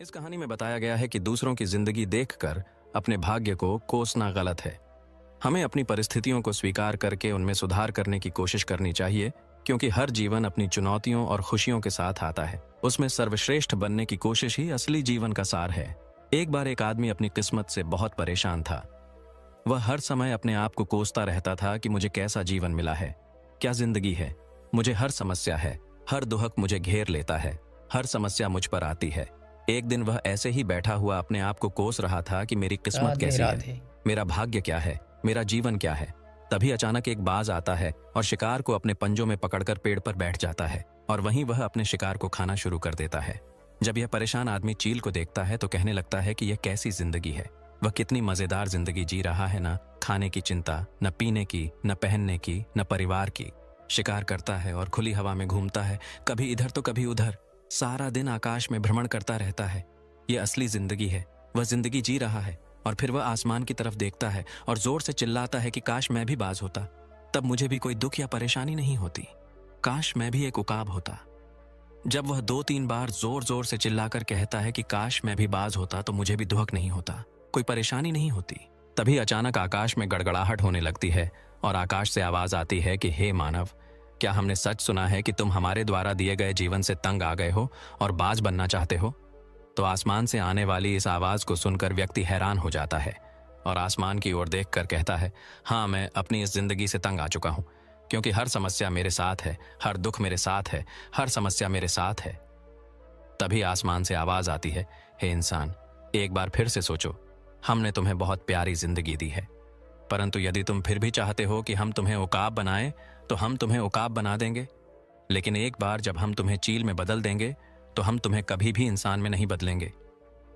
इस कहानी में बताया गया है कि दूसरों की जिंदगी देखकर अपने भाग्य को कोसना गलत है। हमें अपनी परिस्थितियों को स्वीकार करके उनमें सुधार करने की कोशिश करनी चाहिए, क्योंकि हर जीवन अपनी चुनौतियों और खुशियों के साथ आता है। उसमें सर्वश्रेष्ठ बनने की कोशिश ही असली जीवन का सार है। एक बार एक आदमी अपनी किस्मत से बहुत परेशान था। वह हर समय अपने आप को कोसता रहता था कि मुझे कैसा जीवन मिला है, क्या जिंदगी है, मुझे हर समस्या है, हर दुहक मुझे घेर लेता है, हर समस्या मुझ पर आती है। एक दिन वह ऐसे ही बैठा हुआ अपने आप को कोस रहा था कि मेरी किस्मत कैसी है, मेरा भाग्य क्या है, मेरा जीवन क्या है। तभी अचानक एक बाज आता है और शिकार को अपने पंजों में पकड़कर पेड़ पर बैठ जाता है और वहीं वह अपने शिकार को खाना शुरू कर देता है। जब यह परेशान आदमी चील को देखता है तो कहने लगता है कि यह कैसी जिंदगी है, वह कितनी मजेदार जिंदगी जी रहा है, न खाने की चिंता, न पीने की, न पहनने की, न परिवार की। शिकार करता है और खुली हवा में घूमता है, कभी इधर तो कभी उधर, सारा दिन आकाश में भ्रमण करता रहता है। यह असली जिंदगी है, वह जिंदगी जी रहा है। और फिर वह आसमान की तरफ देखता है और जोर से चिल्लाता है कि काश मैं भी बाज होता, तब मुझे भी कोई दुख या परेशानी नहीं होती। काश मैं भी एक उकाब होता। जब वह 2-3 बार जोर जोर से चिल्लाकर कहता है कि काश मैं भी बाज होता तो मुझे भी दुहक नहीं होता, कोई परेशानी नहीं होती, तभी अचानक आकाश में गड़गड़ाहट होने लगती है और आकाश से आवाज आती है कि हे मानव, क्या हमने सच सुना है कि तुम हमारे द्वारा दिए गए जीवन से तंग आ गए हो और बाज बनना चाहते हो? तो आसमान से आने वाली इस आवाज को सुनकर व्यक्ति हैरान हो जाता है और आसमान की ओर देखकर कहता है, हाँ, मैं अपनी इस जिंदगी से तंग आ चुका हूं, क्योंकि हर समस्या मेरे साथ है, हर दुख मेरे साथ है, हर समस्या मेरे साथ है। तभी आसमान से आवाज आती है, हे इंसान, एक बार फिर से सोचो, हमने तुम्हें बहुत प्यारी जिंदगी दी है, परंतु यदि तुम फिर भी चाहते हो कि हम तुम्हें उकाब बनाएं तो हम तुम्हें उकाब बना देंगे। लेकिन एक बार जब हम तुम्हें चील में बदल देंगे तो हम तुम्हें कभी भी इंसान में नहीं बदलेंगे।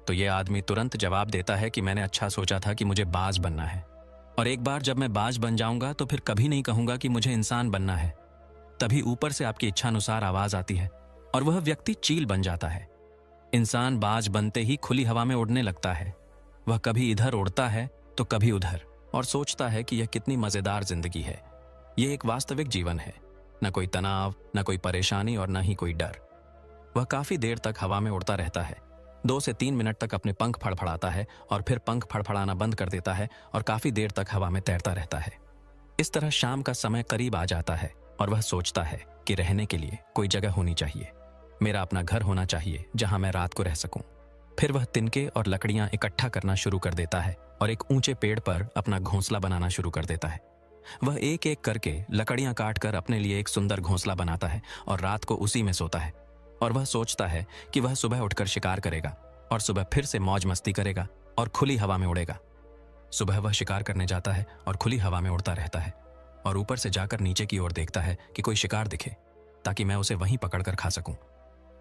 तो ये आदमी तुरंत जवाब देता है कि मैंने अच्छा सोचा था कि मुझे बाज बनना है, और एक बार जब मैं बाज बन जाऊंगा तो फिर कभी नहीं कहूंगा कि मुझे इंसान बनना है। तभी ऊपर से आपकी इच्छानुसार आवाज आती है और वह व्यक्ति चील बन जाता है। इंसान बाज बनते ही खुली हवा में उड़ने लगता है। वह कभी इधर उड़ता है तो कभी उधर और सोचता है कि यह कितनी मजेदार जिंदगी है। यह एक वास्तविक जीवन है, न कोई तनाव, न कोई परेशानी और न ही कोई डर। वह काफी देर तक हवा में उड़ता रहता है, 2 से 3 मिनट तक अपने पंख फड़फड़ाता है और फिर पंख फड़फड़ाना बंद कर देता है और काफी देर तक हवा में तैरता रहता है। इस तरह शाम का समय करीब आ जाता है और वह सोचता है कि रहने के लिए कोई जगह होनी चाहिए, मेरा अपना घर होना चाहिए जहां मैं रात को रह सकूं। फिर वह तिनके और लकड़ियां इकट्ठा करना शुरू कर देता है और एक ऊंचे पेड़ पर अपना घोंसला बनाना शुरू कर देता है। वह एक एक करके लकड़ियां काटकर अपने लिए एक सुंदर घोंसला बनाता है और रात को उसी में सोता है। और वह सोचता है कि वह सुबह उठकर शिकार करेगा और सुबह फिर से मौज मस्ती करेगा और खुली हवा में उड़ेगा। सुबह वह शिकार करने जाता है और खुली हवा में उड़ता रहता है और ऊपर से जाकर नीचे की ओर देखता है कि कोई शिकार दिखे ताकि मैं उसे वहीं पकड़कर खा सकूं।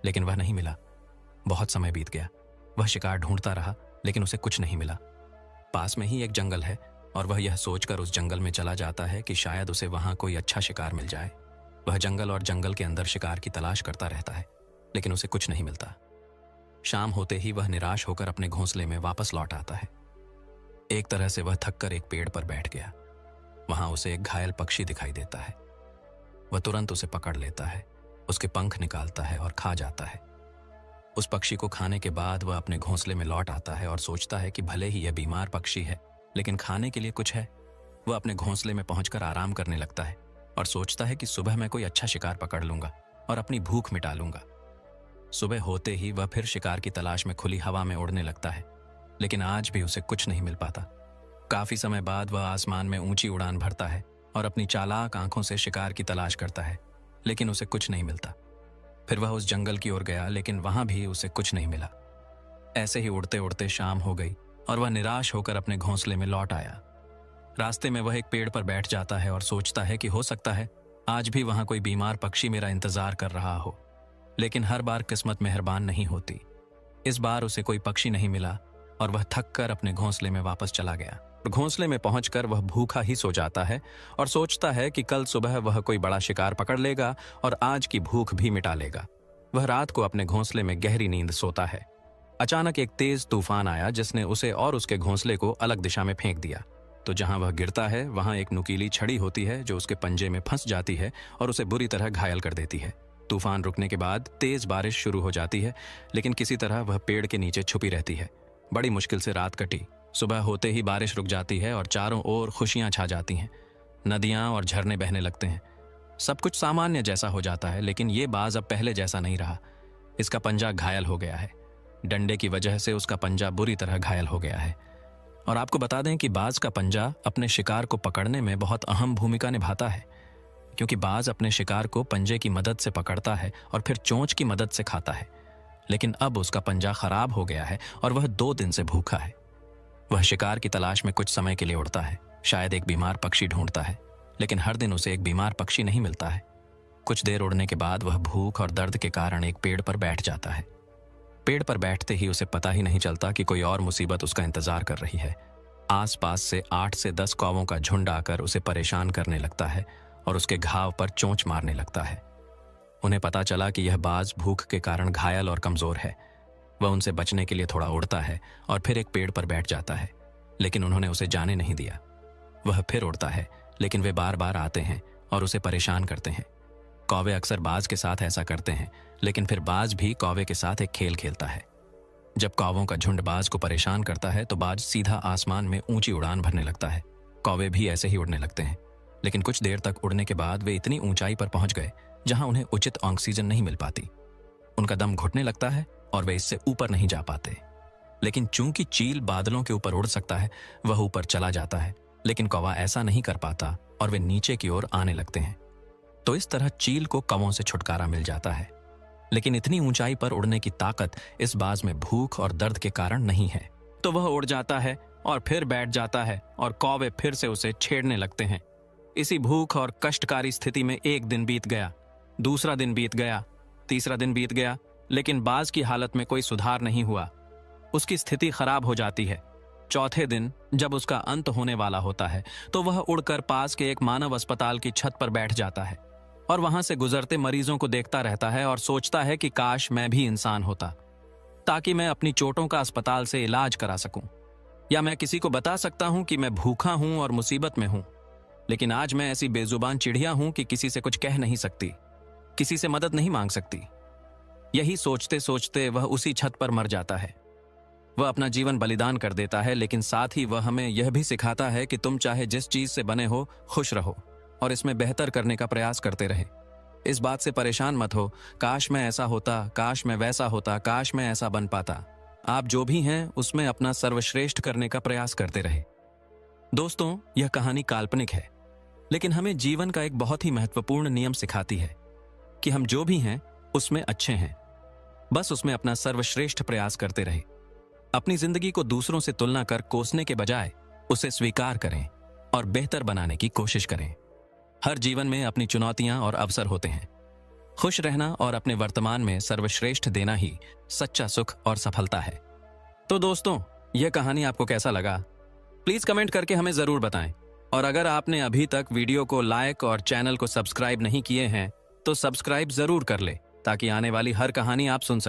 लेकिन वह नहीं मिला। बहुत समय बीत गया, वह शिकार ढूंढता रहा लेकिन उसे कुछ नहीं मिला। पास में ही एक जंगल है और वह यह सोचकर उस जंगल में चला जाता है कि शायद उसे वहां कोई अच्छा शिकार मिल जाए। वह जंगल और जंगल के अंदर शिकार की तलाश करता रहता है लेकिन उसे कुछ नहीं मिलता। शाम होते ही वह निराश होकर अपने घोंसले में वापस लौट आता है। एक तरह से वह थककर एक पेड़ पर बैठ गया। वहां उसे एक घायल पक्षी दिखाई देता है। वह तुरंत उसे पकड़ लेता है, उसके पंख निकालता है और खा जाता है। उस पक्षी को खाने के बाद वह अपने घोंसले में लौट आता है और सोचता है कि भले ही यह बीमार पक्षी है लेकिन खाने के लिए कुछ है। वह अपने घोंसले में पहुंचकर आराम करने लगता है और सोचता है कि सुबह मैं कोई अच्छा शिकार पकड़ लूंगा और अपनी भूख मिटा लूंगा। सुबह होते ही वह फिर शिकार की तलाश में खुली हवा में उड़ने लगता है, लेकिन आज भी उसे कुछ नहीं मिल पाता। काफी समय बाद वह आसमान में ऊंची उड़ान भरता है और अपनी चालाक आंखों से शिकार की तलाश करता है, लेकिन उसे कुछ नहीं मिलता। फिर वह उस जंगल की ओर गया लेकिन वहां भी उसे कुछ नहीं मिला। ऐसे ही उड़ते उड़ते शाम हो गई और वह निराश होकर अपने घोंसले में लौट आया। रास्ते में वह एक पेड़ पर बैठ जाता है और सोचता है कि हो सकता है आज भी वहां कोई बीमार पक्षी मेरा इंतजार कर रहा हो। लेकिन हर बार किस्मत मेहरबान नहीं होती। इस बार उसे कोई पक्षी नहीं मिला और वह थक कर अपने घोंसले में वापस चला गया। घोंसले में पहुंचकर वह भूखा ही सो जाता है और सोचता है कि कल सुबह वह कोई बड़ा शिकार पकड़ लेगा और आज की भूख भी मिटा लेगा। वह रात को अपने घोंसले में गहरी नींद सोता है। अचानक एक तेज तूफान आया जिसने उसे और उसके घोंसले को अलग दिशा में फेंक दिया। तो जहां वह गिरता है वहां एक नुकीली छड़ी होती है जो उसके पंजे में फंस जाती है और उसे बुरी तरह घायल कर देती है। तूफान रुकने के बाद तेज बारिश शुरू हो जाती है, लेकिन किसी तरह वह पेड़ के नीचे छुपी रहती है। बड़ी मुश्किल से रात कटी। सुबह होते ही बारिश रुक जाती है और चारों ओर खुशियां छा जाती हैं। नदियां और झरने बहने लगते हैं। सब कुछ सामान्य जैसा हो जाता है, लेकिन ये बाज अब पहले जैसा नहीं रहा। इसका पंजा घायल हो गया है। डंडे की वजह से उसका पंजा बुरी तरह घायल हो गया है। और आपको बता दें कि बाज का पंजा अपने शिकार को पकड़ने में बहुत अहम भूमिका निभाता है, क्योंकि बाज अपने शिकार को पंजे की मदद से पकड़ता है और फिर चोंच की मदद से खाता है। लेकिन अब उसका पंजा खराब हो गया है और वह 2 दिन से भूखा है। वह शिकार की तलाश में कुछ समय के लिए उड़ता है, शायद एक बीमार पक्षी ढूंढता है, लेकिन हर दिन उसे एक बीमार पक्षी नहीं मिलता है। कुछ देर उड़ने के बाद वह भूख और दर्द के कारण एक पेड़ पर बैठ जाता है। पेड़ पर बैठते ही उसे पता ही नहीं चलता कि कोई और मुसीबत उसका इंतजार कर रही है। आसपास से 8 से 10 कौवों का झुंड आकर उसे परेशान करने लगता है और उसके घाव पर चोंच मारने लगता है। उन्हें पता चला कि यह बाज भूख के कारण घायल और कमजोर है। वह उनसे बचने के लिए थोड़ा उड़ता है और फिर एक पेड़ पर बैठ जाता है, लेकिन उन्होंने उसे जाने नहीं दिया। वह फिर उड़ता है, लेकिन वे बार बार आते हैं और उसे परेशान करते हैं। कौवे अक्सर बाज के साथ ऐसा करते हैं, लेकिन फिर बाज भी कौवे के साथ एक खेल खेलता है। जब कौवों का झुंड बाज को परेशान करता है तो बाज सीधा आसमान में ऊंची उड़ान भरने लगता है। कौवे भी ऐसे ही उड़ने लगते हैं, लेकिन कुछ देर तक उड़ने के बाद वे इतनी ऊंचाई पर पहुंच गए जहां उन्हें उचित ऑक्सीजन नहीं मिल पाती। उनका दम घुटने लगता है और वे इससे ऊपर नहीं जा पाते। लेकिन चूंकि चील बादलों के ऊपर उड़ सकता है, वह ऊपर चला जाता है, लेकिन कौवा ऐसा नहीं कर पाता और वे नीचे की ओर आने लगते हैं। तो इस तरह चील को कौवों से छुटकारा मिल जाता है। लेकिन इतनी ऊंचाई पर उड़ने की ताकत इस बाज में भूख और दर्द के कारण नहीं है। तो वह उड़ जाता है और फिर बैठ जाता है और कौवे फिर से उसे छेड़ने लगते हैं। इसी भूख और कष्टकारी स्थिति में एक दिन बीत गया, दूसरा दिन बीत गया, तीसरा दिन बीत गया, लेकिन बाज की हालत में कोई सुधार नहीं हुआ। उसकी स्थिति खराब हो जाती है। चौथे दिन जब उसका अंत होने वाला होता है तो वह उड़कर पास के एक मानव अस्पताल की छत पर बैठ जाता है और वहां से गुजरते मरीजों को देखता रहता है और सोचता है कि काश मैं भी इंसान होता, ताकि मैं अपनी चोटों का अस्पताल से इलाज करा सकूं, या मैं किसी को बता सकता हूं कि मैं भूखा हूं और मुसीबत में हूं। लेकिन आज मैं ऐसी बेजुबान चिड़िया हूं कि किसी से कुछ कह नहीं सकती, किसी से मदद नहीं मांग सकती। यही सोचते सोचते वह उसी छत पर मर जाता है। वह अपना जीवन बलिदान कर देता है, लेकिन साथ ही वह हमें यह भी सिखाता है कि तुम चाहे जिस चीज से बने हो, खुश रहो और इसमें बेहतर करने का प्रयास करते रहे। इस बात से परेशान मत हो, काश मैं ऐसा होता, काश मैं वैसा होता, काश मैं ऐसा बन पाता। आप जो भी हैं उसमें अपना सर्वश्रेष्ठ करने का प्रयास करते रहे। दोस्तों, यह कहानी काल्पनिक है, लेकिन हमें जीवन का एक बहुत ही महत्वपूर्ण नियम सिखाती है कि हम जो भी हैं उसमें अच्छे हैं। बस उसमें अपना सर्वश्रेष्ठ प्रयास करते रहे। अपनी जिंदगी को दूसरों से तुलना कर कोसने के बजाय उसे स्वीकार करें और बेहतर बनाने की कोशिश करें। हर जीवन में अपनी चुनौतियां और अवसर होते हैं। खुश रहना और अपने वर्तमान में सर्वश्रेष्ठ देना ही सच्चा सुख और सफलता है। तो दोस्तों, यह कहानी आपको कैसा लगा? प्लीज कमेंट करके हमें जरूर बताएं। और अगर आपने अभी तक वीडियो को लाइक और चैनल को सब्सक्राइब नहीं किए हैं तो सब्सक्राइब जरूर कर ले, ताकि आने वाली हर कहानी आप सुन सकें।